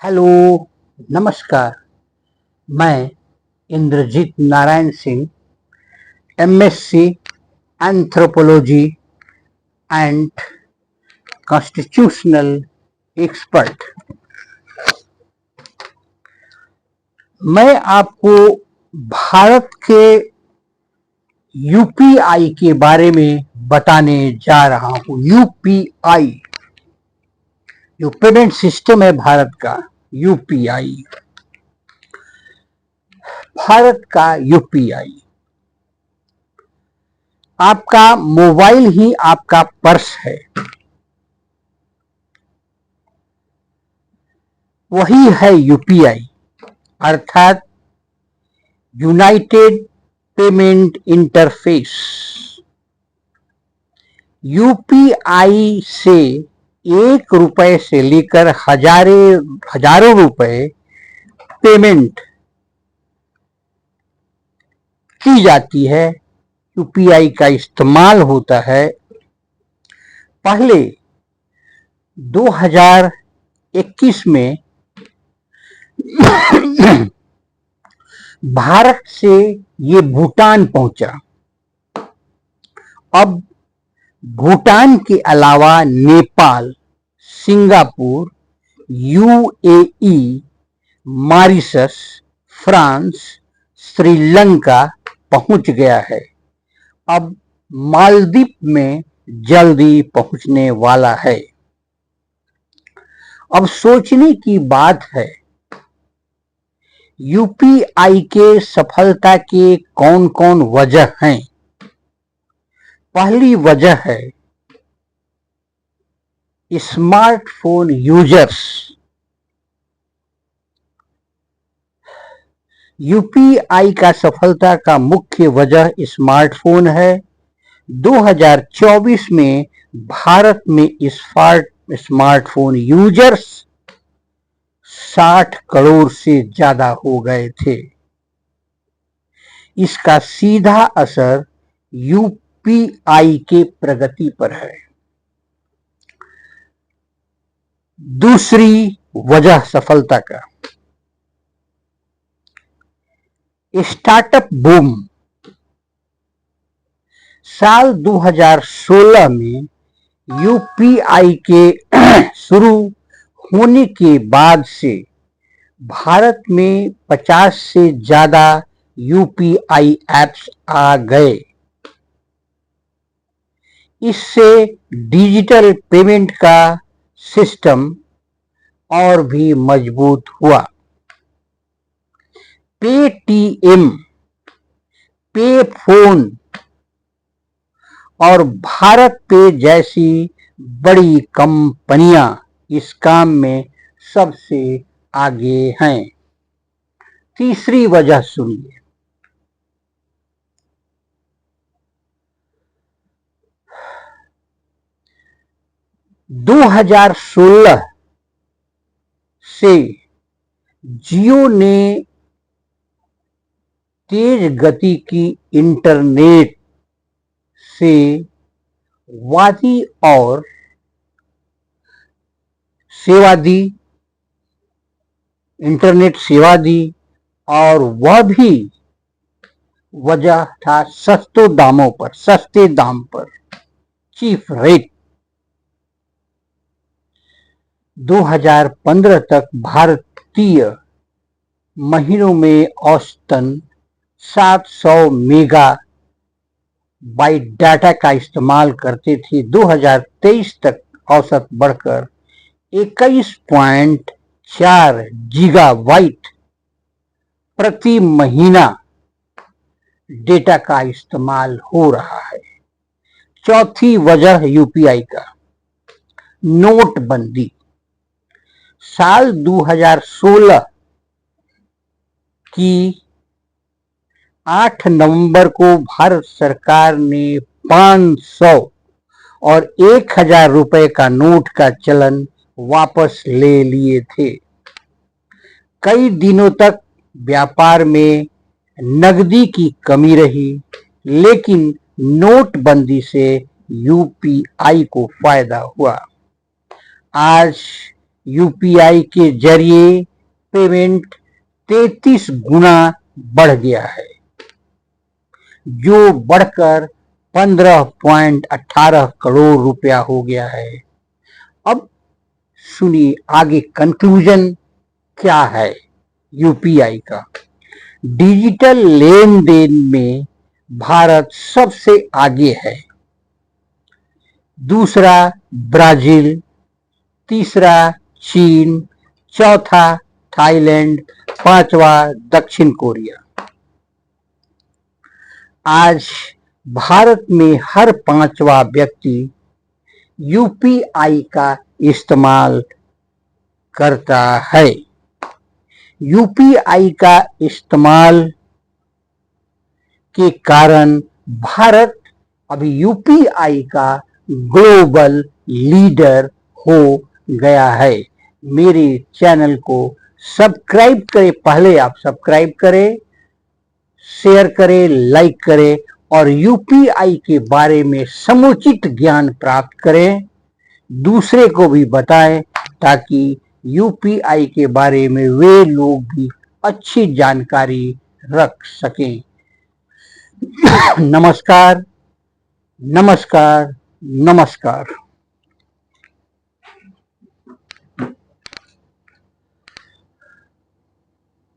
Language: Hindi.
हेलो, नमस्कार। मैं Indrajeet Narayan Singh, MSc anthropology and constitutional expert. मैं आपको भारत के यूपीआई के बारे में बताने जा रहा हूँ। यूपीआई जो पेमेंट सिस्टम है भारत का, यूपीआई, भारत का यूपीआई। आपका मोबाइल ही आपका पर्स है, वही है यूपीआई, अर्थात यूनाइटेड पेमेंट इंटरफेस। यूपीआई से 1 रुपए से लेकर हजारों रुपए पेमेंट की जाती है। यूपीआई का इस्तेमाल होता है। पहले 2021 में भारत से ये भूटान पहुंचा। अब भूटान के अलावा Nepal, Singapore, UAE, Mauritius, France, Sri Lanka पहुंच गया है। अब मालदीव में जल्दी पहुंचने वाला है। अब सोचने की बात है, यूपीआई के सफलता के कौन कौन वजह हैं। पहली वजह है स्मार्टफोन यूजर्स। यूपीआई का सफलता का मुख्य वजह स्मार्टफोन है। 2024 में भारत में स्मार्टफोन यूजर्स 60 करोड़ से ज्यादा हो गए थे। इसका सीधा असर यूपीआई के प्रगति पर है। दूसरी वजह सफलता का स्टार्टअप बूम। साल 2016 में यूपीआई के शुरू होने के बाद से भारत में 50 से ज्यादा यूपीआई ऐप्स आ गए। इससे डिजिटल पेमेंट का सिस्टम और भी मजबूत हुआ। पेटीएम, पे फोन और भारत पे जैसी बड़ी कंपनियां इस काम में सबसे आगे हैं। तीसरी वजह सुनिए। 2016 से जियो ने तेज गति की इंटरनेट से वादी और सेवा दी, इंटरनेट सेवा दी, और वह भी वजह था सस्ते दाम पर, चीफ रेट। 2015 तक भारतीय महीनों में औसतन 700 मेगा बाइट डाटा का इस्तेमाल करते थे। 2023 तक औसत बढ़कर 21.4 गीगाबाइट प्रति महीना डेटा का इस्तेमाल हो रहा है। चौथी वजह यूपीआई का नोटबंदी। साल 2016 की 8 नवंबर को भारत सरकार ने 500 और 1000 रुपए का नोट का चलन वापस ले लिए थे। कई दिनों तक व्यापार में नकदी की कमी रही, लेकिन नोटबंदी से यूपीआई को फायदा हुआ। आज यूपीआई के जरिए पेमेंट 33 गुना बढ़ गया है, जो बढ़कर 15.18 करोड़ रुपया हो गया है। अब सुनिए आगे कंक्लूजन क्या है यूपीआई का। डिजिटल लेन देन में भारत सबसे आगे है, दूसरा ब्राजील, तीसरा चीन, चौथा थाईलैंड, पांचवा दक्षिण कोरिया। आज भारत में हर पांचवा व्यक्ति यूपीआई का इस्तेमाल करता है। यूपीआई का इस्तेमाल के कारण भारत अभी यूपीआई का ग्लोबल लीडर हो गया है। मेरे चैनल को सब्सक्राइब करें, पहले आप सब्सक्राइब करें, शेयर करें, लाइक करें और यूपीआई के बारे में समुचित ज्ञान प्राप्त करें, दूसरे को भी बताएं ताकि यूपीआई के बारे में वे लोग भी अच्छी जानकारी रख सकें। नमस्कार, नमस्कार, नमस्कार।